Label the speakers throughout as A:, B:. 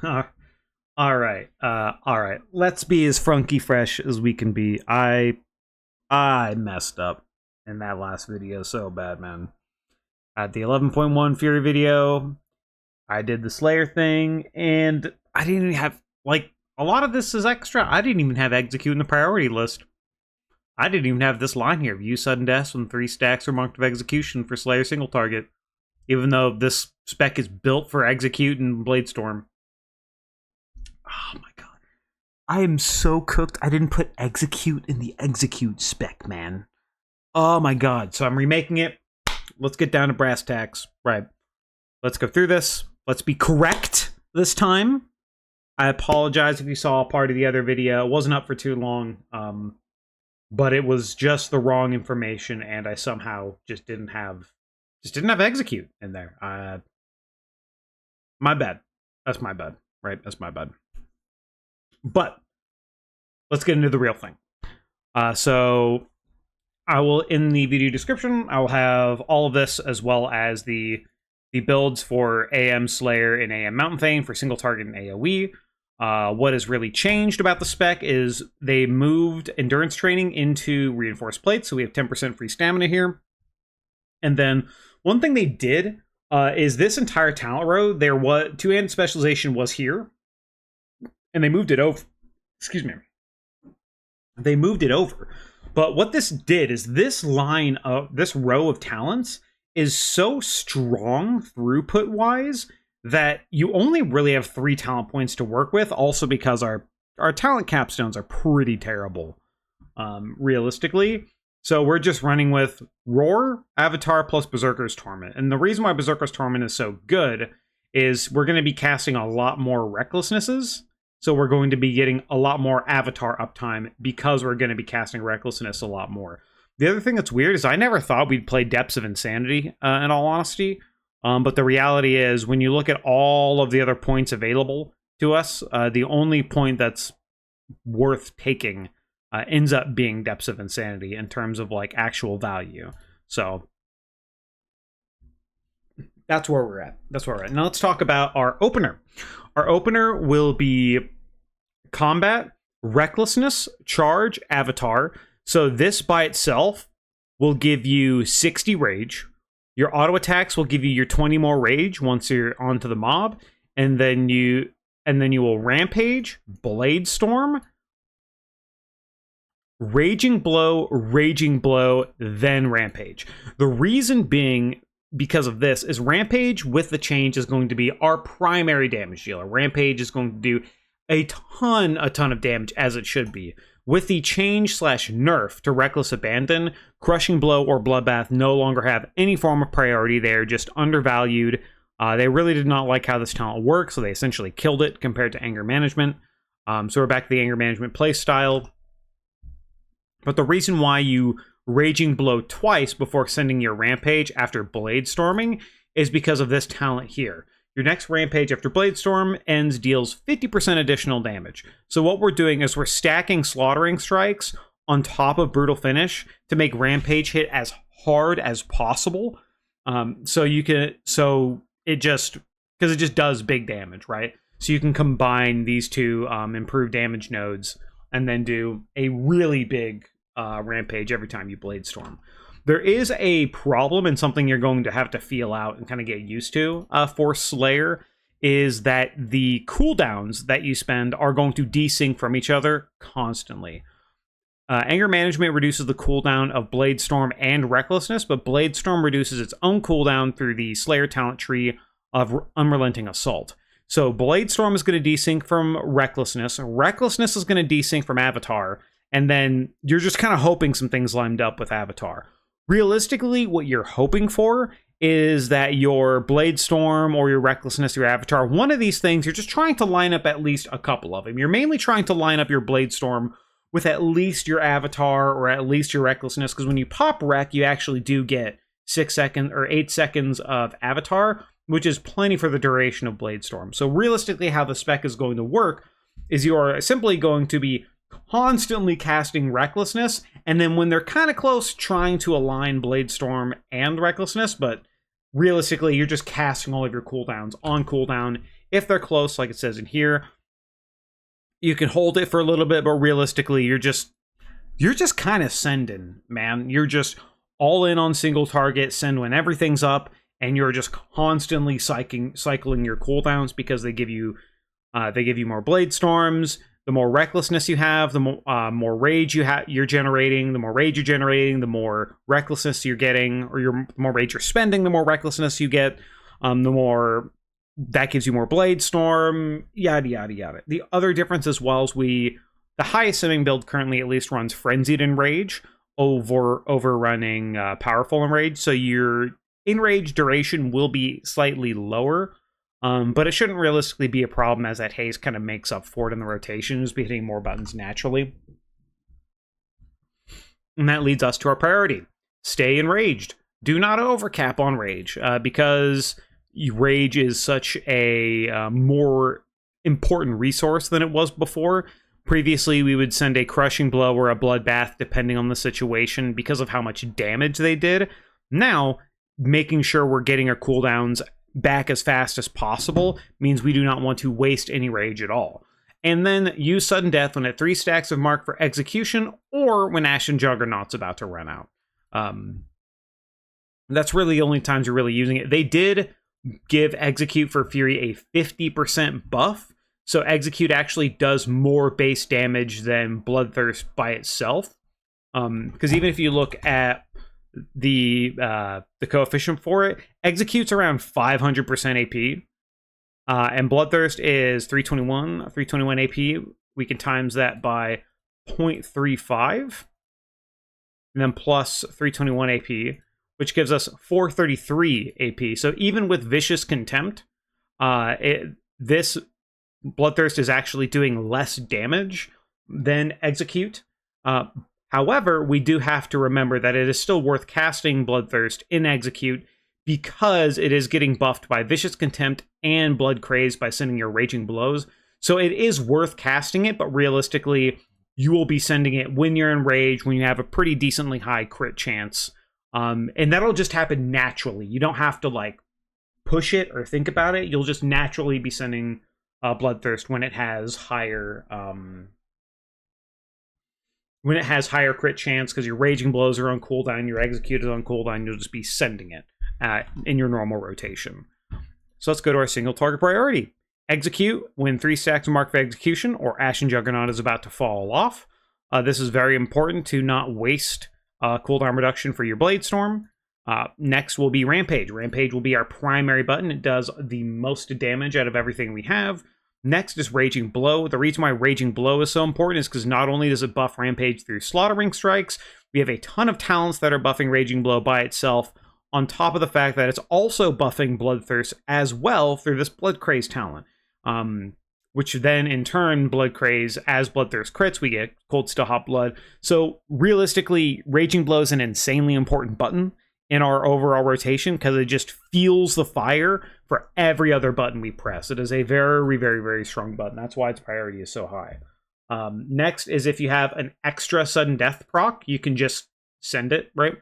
A: All right. All right. Let's be as funky fresh as we can be. I messed up in that last video so bad, man. At the 11.1 Fury video, I did the Slayer thing, and I didn't even have, like, a lot of this is extra. I didn't even have execute in the priority list. I didn't even have this line here. View sudden deaths when 3 stacks are marked of execution for Slayer single target. Even though this spec is built for execute and Bladestorm. Oh my god. I am so cooked. I didn't put execute in the execute spec, man. Oh my god. So I'm remaking it. Let's get down to brass tacks. Right. Let's go through this. Let's be correct this time. I apologize if you saw part of the other video. It wasn't up for too long. But it was just the wrong information, and I somehow just didn't have execute in there. My bad. That's my bad. Right? That's my bad. But let's get into the real thing. So I will, in the video description, I will have all of this as well as the builds for AM Slayer and AM Mountain Thane for single target and AoE. What has really changed about the spec is they moved endurance training into reinforced plates, so we have 10% free stamina here. And then one thing they did is this entire talent row, there was two-handed specialization was here, and they moved it over. Excuse me. They moved it over. But what this did is this row of talents is so strong throughput-wise that you only really have 3 talent points to work with, also because our talent capstones are pretty terrible, realistically. So we're just running with Roar, Avatar, plus Berserker's Torment. And the reason why Berserker's Torment is so good is we're going to be casting a lot more Recklessnesses, so we're going to be getting a lot more Avatar uptime because we're going to be casting Recklessness a lot more. The other thing that's weird is I never thought we'd play Depths of Insanity, in all honesty. But the reality is, when you look at all of the other points available to us, the only point that's worth taking ends up being Depths of Insanity in terms of like actual value. So that's where we're at. Now let's talk about our opener. Our opener will be Combat, Recklessness, Charge, Avatar. So this by itself will give you 60 Rage. Your auto attacks will give you your 20 more rage once you're onto the mob, and then you will rampage, Bladestorm, raging blow, then rampage. The reason being because of this is rampage with the change is going to be our primary damage dealer. Rampage is going to do a ton of damage, as it should be. With the change/nerf to Reckless Abandon, Crushing Blow or Bloodbath no longer have any form of priority. They're just undervalued. They really did not like how this talent works, so they essentially killed it compared to Anger Management. So we're back to the Anger Management playstyle. But the reason why you Raging Blow twice before sending your Rampage after Bladestorming is because of this talent here. Your next Rampage after Bladestorm ends deals 50% additional damage. So what we're doing is we're stacking Slaughtering Strikes on top of Brutal Finish to make Rampage hit as hard as possible. So it just does big damage, right? So you can combine these two improved damage nodes and then do a really big Rampage every time you Bladestorm. There is a problem, and something you're going to have to feel out and kind of get used to for Slayer, is that the cooldowns that you spend are going to desync from each other constantly. Anger Management reduces the cooldown of Bladestorm and Recklessness, but Bladestorm reduces its own cooldown through the Slayer talent tree of Unrelenting Assault. So Bladestorm is going to desync from Recklessness, Recklessness is going to desync from Avatar, and then you're just kind of hoping some things lined up with Avatar. Realistically, what you're hoping for is that your Bladestorm or your Recklessness, your Avatar, one of these things, you're just trying to line up at least a couple of them. You're mainly trying to line up your Bladestorm with at least your Avatar or at least your Recklessness, because when you pop Rec, you actually do get 6 seconds or 8 seconds of Avatar, which is plenty for the duration of Bladestorm. So realistically, how the spec is going to work is you are simply going to be constantly casting Recklessness, and then when they're kind of close, trying to align Bladestorm and Recklessness, but realistically, you're just casting all of your cooldowns on cooldown If they're close, like it says in here, you can hold it for a little bit, but realistically, you're just kind of sending, man. You're just all in on single target, send when everything's up, and you're just constantly cycling your cooldowns because they give you more Bladestorms. The more Recklesness you have, the more rage you're generating. The more rage you're generating, the more Recklesness you're getting, or the more rage you're spending, the more Recklessness you get. The more that gives you more Bladestorm, yada yada yada. The other difference as well is the highest simming build currently at least runs Frenzied Enrage overrunning Powerful Enrage, so your Enrage duration will be slightly lower, but it shouldn't realistically be a problem as that haze kind of makes up for it in the rotation. Just be hitting more buttons naturally. And that leads us to our priority. Stay enraged. Do not overcap on rage, because rage is such a more important resource than it was before. Previously, we would send a crushing blow or a bloodbath depending on the situation because of how much damage they did. Now, making sure we're getting our cooldowns back as fast as possible means we do not want to waste any rage at all. And then use sudden death when at 3 stacks of mark for execution, or when Ashen Juggernaut's about to run out. That's really the only times you're really using it. They did give Execute for Fury a 50% buff, so Execute actually does more base damage than Bloodthirst by itself. Because even if you look at the coefficient for it, Execute's around 500% AP, and Bloodthirst is 321 AP. We can times that by 0.35, and then plus 321 AP, which gives us 433 AP. So even with Vicious Contempt, this Bloodthirst is actually doing less damage than Execute. However, we do have to remember that it is still worth casting Bloodthirst in Execute because it is getting buffed by Vicious Contempt and Blood Craze by sending your Raging Blows. So it is worth casting it, but realistically, you will be sending it when you're in Rage, when you have a pretty decently high crit chance. And that'll just happen naturally. You don't have to like push it or think about it. You'll just naturally be sending Bloodthirst when it has higher crit chance, because your Raging Blows are on cooldown, your Execute is on cooldown. You'll just be sending it in your normal rotation. So let's go to our single target priority. Execute when 3 stacks of mark for execution or Ashen Juggernaut is about to fall off. This is very important to not waste cooldown reduction for your Bladestorm. Next will be Rampage. Rampage will be our primary button. It does the most damage out of everything we have. Next is Raging Blow. The reason why Raging Blow is so important is because not only does it buff Rampage through Slaughtering Strikes, we have a ton of talents that are buffing Raging Blow by itself, on top of the fact that it's also buffing Bloodthirst as well through this Blood Craze talent. Which then in turn, Blood Craze, as Bloodthirst crits, we get Cold Still Hot Blood. So realistically, Raging Blow is an insanely important button in our overall rotation because it just fuels the fire for every other button we press. It is a very, very, very strong button. That's why its priority is so high. Next is if you have an extra sudden death proc, you can just send it, right?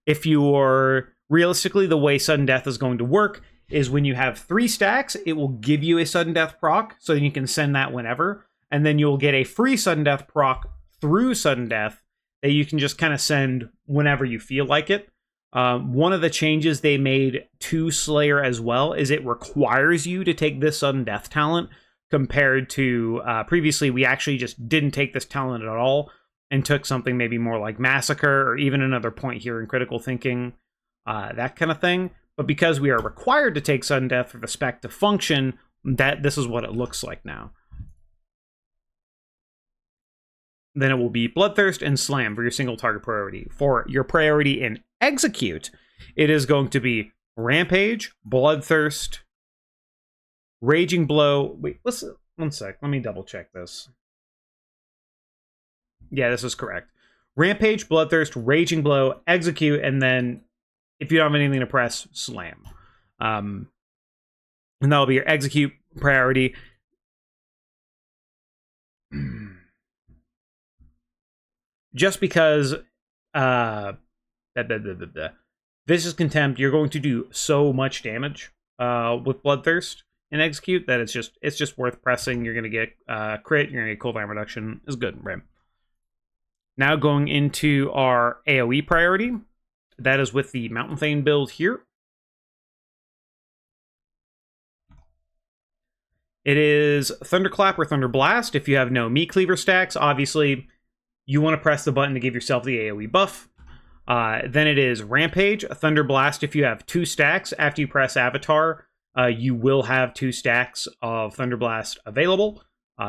A: If you're realistically, the way sudden death is going to work is when you have 3 stacks, it will give you a sudden death proc, so you can send that whenever, and then you'll get a free sudden death proc through sudden death that you can just kind of send whenever you feel like it. One of the changes they made to Slayer as well is it requires you to take this sudden death talent, compared to previously we actually just didn't take this talent at all and took something maybe more like Massacre or even another point here in critical thinking, that kind of thing. But because we are required to take sudden death for the spec to function, this is what it looks like now. Then it will be Bloodthirst and Slam for your single target priority. For your priority in Execute, it is going to be Rampage, Bloodthirst, Raging Blow. Wait, listen, one sec. Let me double check this. Yeah, this is correct. Rampage, Bloodthirst, Raging Blow, Execute, and then if you don't have anything to press, Slam. And that'll be your Execute priority. Just because Vicious Contempt, you're going to do so much damage with Bloodthirst. in execute that it's just worth pressing. You're going to get crit, you're going to get cooldown reduction. Is good, right? Now going into our AoE priority. That is with the Mountain Thane build here. It is Thunderclap or Thunderblast. If you have no meat cleaver stacks, obviously you want to press the button to give yourself the AoE buff. Then it is Rampage, Thunderblast. If you have 2 stacks after you press Avatar, you will have 2 stacks of Thunderblast available.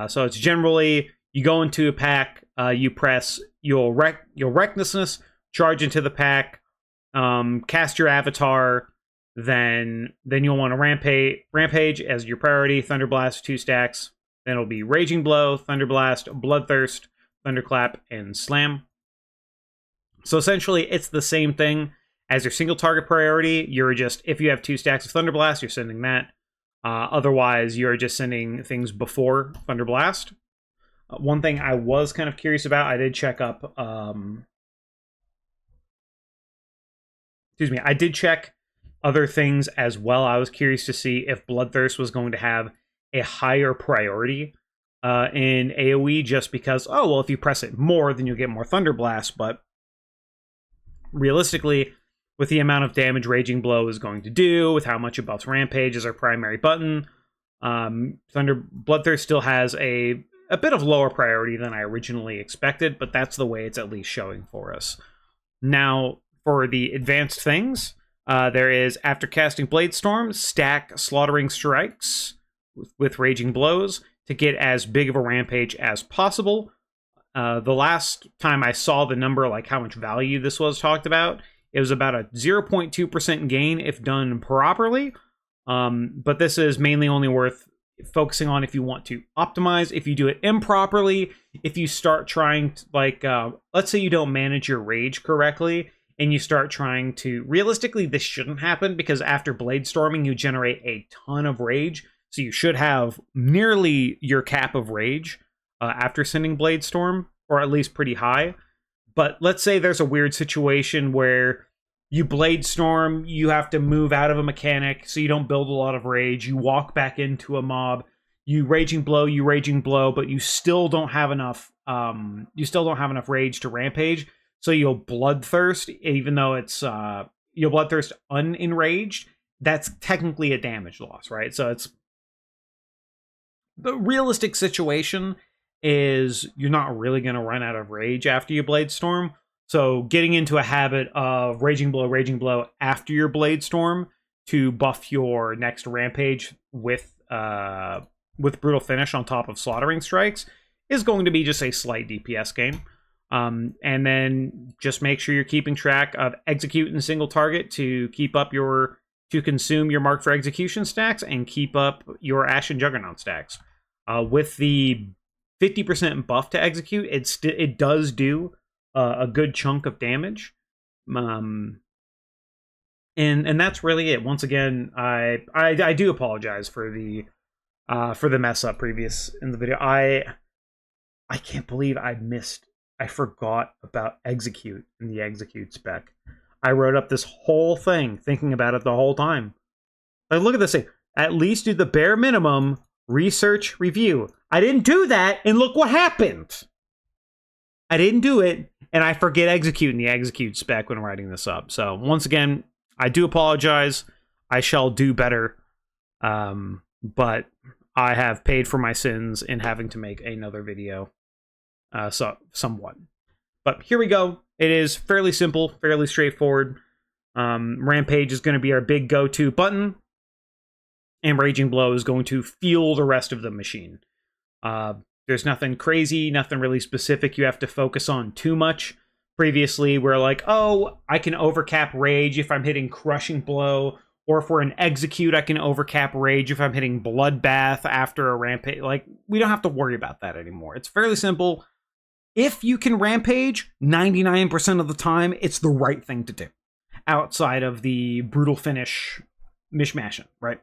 A: So it's generally, you go into a pack, you press your Recklesness, charge into the pack, cast your Avatar, then you'll want to Rampage as your priority, Thunderblast 2 stacks. Then it'll be Raging Blow, Thunderblast, Bloodthirst, Thunderclap, and Slam. So essentially, it's the same thing as your single target priority. You're just, if you have 2 stacks of Thunderblast, you're sending that. Otherwise, you're just sending things before Thunderblast. One thing I was kind of curious about, I did check up... I did check other things as well. I was curious to see if Bloodthirst was going to have a higher priority in AoE, just because, oh, well, if you press it more, then you'll get more Thunderblast, but realistically, with the amount of damage Raging Blow is going to do, with how much it buffs Rampage as our primary button, Bloodthirst still has a bit of lower priority than I originally expected, but that's the way it's at least showing for us. Now, for the advanced things, there is, after casting Bladestorm, stack Slaughtering Strikes with Raging Blows to get as big of a Rampage as possible. The last time I saw the number, like how much value this was talked about, it was about a 0.2% gain if done properly. But this is mainly only worth focusing on if you want to optimize. If you do it improperly, if you start trying to, like, let's say you don't manage your rage correctly, and you start trying to... Realistically, this shouldn't happen, because after Bladestorming, you generate a ton of rage, so you should have nearly your cap of rage after sending Bladestorm, or at least pretty high. But let's say there's a weird situation where you Bladestorm, you have to move out of a mechanic, so you don't build a lot of rage, you walk back into a mob, you Raging Blow, but you still don't have enough rage to Rampage, so you'll Bloodthirst, even though it's you'll Bloodthirst unenraged. That's technically a damage loss, right? So it's... The realistic situation is you're not really going to run out of rage after you Bladestorm. So getting into a habit of Raging Blow after your Bladestorm to buff your next Rampage with Brutal Finish on top of Slaughtering Strikes is going to be just a slight DPS gain. And then just make sure you're keeping track of Execute and Single Target to keep up to consume your Mark for Execution stacks and keep up your Ashen Juggernaut stacks. With the 50% buff to Execute, it does do a good chunk of damage. And that's really it. Once again, I do apologize for the mess up previous in the video. I can't believe I forgot about Execute in the Execute spec. I wrote up this whole thing thinking about it the whole time. Like, look at this thing. At least do the bare minimum research review. I didn't do that, and look what happened. I didn't do it, and I forget Execute in the Execute spec when writing this up. So once again, I do apologize. I shall do better. But I have paid for my sins in having to make another video. Somewhat. But here we go. It is fairly simple, fairly straightforward. Rampage is going to be our big go-to button, and Raging Blow is going to fuel the rest of the machine. There's nothing crazy, nothing really specific you have to focus on too much. Previously, we're like, oh, I can overcap Rage if I'm hitting Crushing Blow, or if we're in Execute, I can overcap Rage if I'm hitting Bloodbath after a Rampage. Like, we don't have to worry about that anymore. It's fairly simple. If you can Rampage, 99% of the time, it's the right thing to do. Outside of the Brutal Finish mishmashing, right?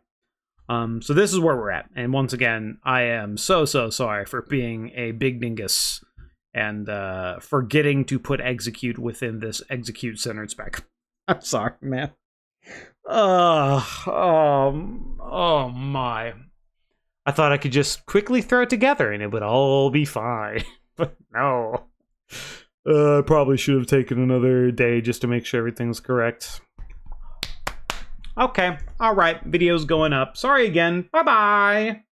A: So this is where we're at. And once again, I am so sorry for being a big dingus and forgetting to put Execute within this Execute-centered spec. I'm sorry, man. Oh my. I thought I could just quickly throw it together and it would all be fine. But no. I probably should have taken another day just to make sure everything's correct. Okay, alright, video's going up. Sorry again. Bye-bye!